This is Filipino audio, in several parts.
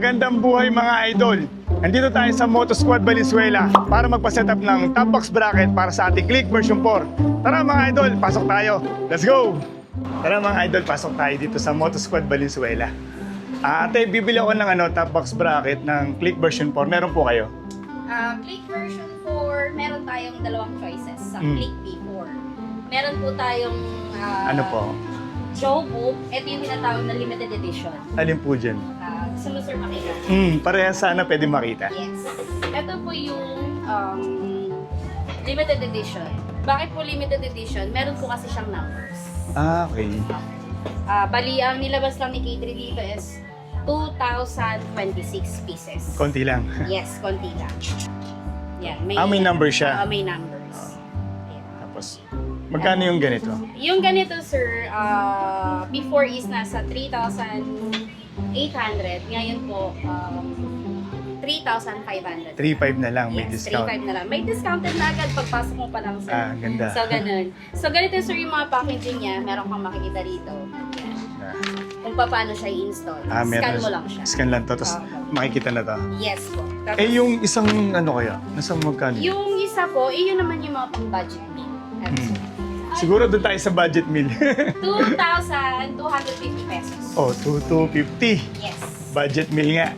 Magandang buhay mga idol! Nandito tayo sa Moto Squad Valenzuela para magpa-setup ng top box bracket para sa ating Click version 4. Tara mga idol, pasok tayo! Let's go! Tara mga idol, pasok tayo dito sa Moto Squad Valenzuela. Ate, bibili ako ng top box bracket ng Click version 4. Meron po kayo? Click version 4, meron tayong dalawang choices sa Click V4. Meron po tayong Ano po? Joe Book. Ito yung tinatawag na limited edition. Alin po dyan? Gusto mo sir makita? Parehas sana pwede makita. Yes. Ito po yung limited edition. Bakit po limited edition? Meron po kasi siyang numbers. Okay. Bali, ang nilabas lang ni K3 dito is 2,026 pieces. Konti lang. Yes, konti lang. Yan, May number siya. May numbers. Ayan. Tapos, magkano yung ganito? Yung ganito, sir, before is nasa 3,800. Ngayon po, 3,500. 3.5 na lang, may Yes, discount. 3,500 na lang. May discounted na agad pagpasok mo pa lang, sir. Ganda. So, ganun. So, ganito, sir, yung mga packaging niya. Meron kang makikita dito. Yan. Kung paano siya i-install. Scan mo lang siya. Scan lang to, tapos makikita na to. Yes po. Tapos, Yung isang kaya? Nasa magkano? yung isa po, yun naman yung mga pang-budget meal. Siguro doon tayo sa budget meal. 2,250 pesos. Oh, 2,250. Yes. Budget meal nga.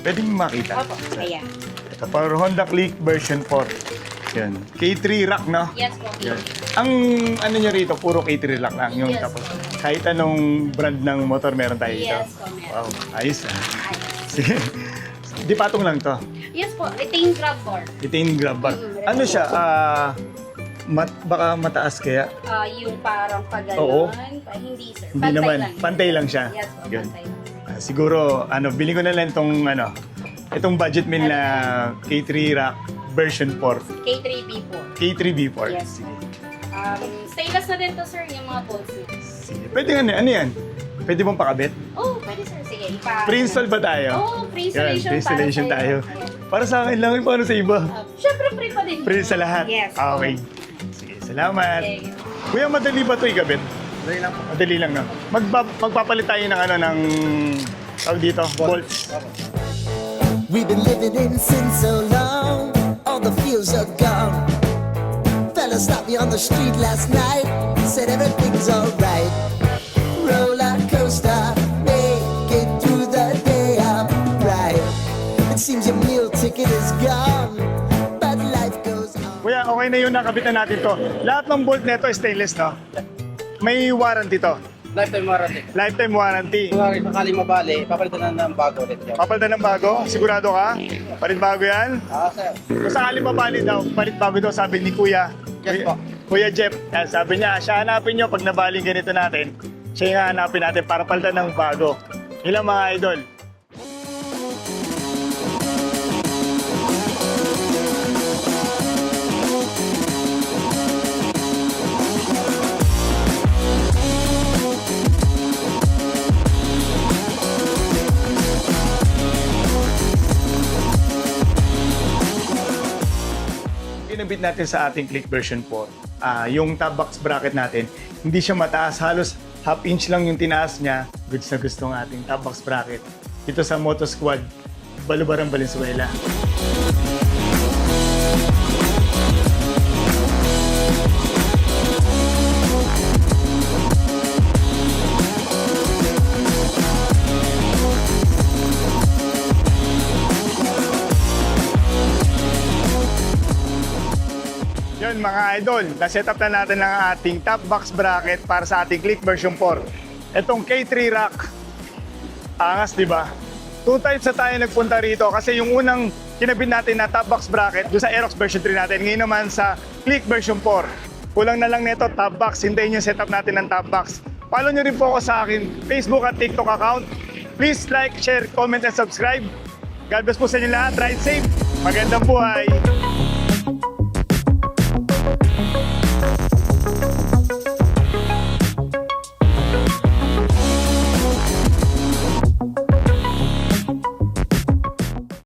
Pwede mo makita. Opo, ayan. Ito, para Honda Click version 4. Yan. K3 rack, no? Yes po. Yan. Ang ano nyo rito, puro K3 rack lang. Yung Yes. tapos, kahit anong brand ng motor meron tayo dito. Yes po, meron. Wow, ayos ah. Ayos. Sige. Di patong lang to. Yes po, retain grab bar. Retain grab bar. Ano siya? Baka mataas kaya? Yung parang Oo. Hindi sir. Hindi naman. Pantay lang siya. Yes po, Yun. pantay lang. Siguro, bili ko na lang itong budget meal na K3 rack version 4. K3B4. K3 B4. Yes po. Stainless na din to sir, yung mga bolts niya. Sige. Pwede nga, ano yan? Pwede mong pakabit? Oh, pwede sir. Sige, Pre-install ba tayo? Oh, pre-installation. Yan, pre-installation para tayo. sa'yo. Ayan. Para sa akin lang, paano sa iba? Syempre, free pa din. Free sa lahat? Yes. Okay. Sige, salamat. Okay. Kuya, madali ba ito ikabit? Dali lang po. Madali lang, no? Magpapalit tayo ng tawag dito, bolts. We've been living in sin so long, all the fields are gone. Fella stopped me on the street last night, said everything's alright. Roller coaster, make it through the day, I'm right. It seems your meal ticket is gone, but life goes on. Kuya, okay na yun, nakabitan natin to. Lahat ng bolt nito stainless, no? May warranty to. Lifetime warranty. Lifetime warranty. Kung sakali mabali, papalitan na ng bago ulit yan. Papalitan ng bago? Sigurado ka? Palit bago yan? Sir. Kung sakali mabali daw, palit bago daw, sabi ni Kuya. Yes po. Kuya Jeff, sabi niya, siya hanapin nyo pag nabaling ganito natin. Siya yung hanapin natin para palitan ng bago. Ilang mga idol? Ginabit natin sa ating Click version 4, yung top box bracket natin, hindi siya mataas, halos half inch lang yung tinaas niya. Goods na gusto ng ating top box bracket. Ito sa Moto Squad, Balubaran, Valenzuela. Yun mga idol, na-set up na natin ang ating top box bracket para sa ating Click version 4. Itong K3 rack, angas di ba? 2 times na tayo nagpunta rito kasi yung unang kinabit natin na top box bracket doon sa Aerox version 3 natin, ngayon naman sa Click version 4. Kulang na lang nito top box, hintayin yung setup natin ng top box. Follow nyo rin po ako sa akin Facebook at TikTok account. Please like, share, comment, and subscribe. God bless po sa inyo lahat. Ride safe. Magandang buhay.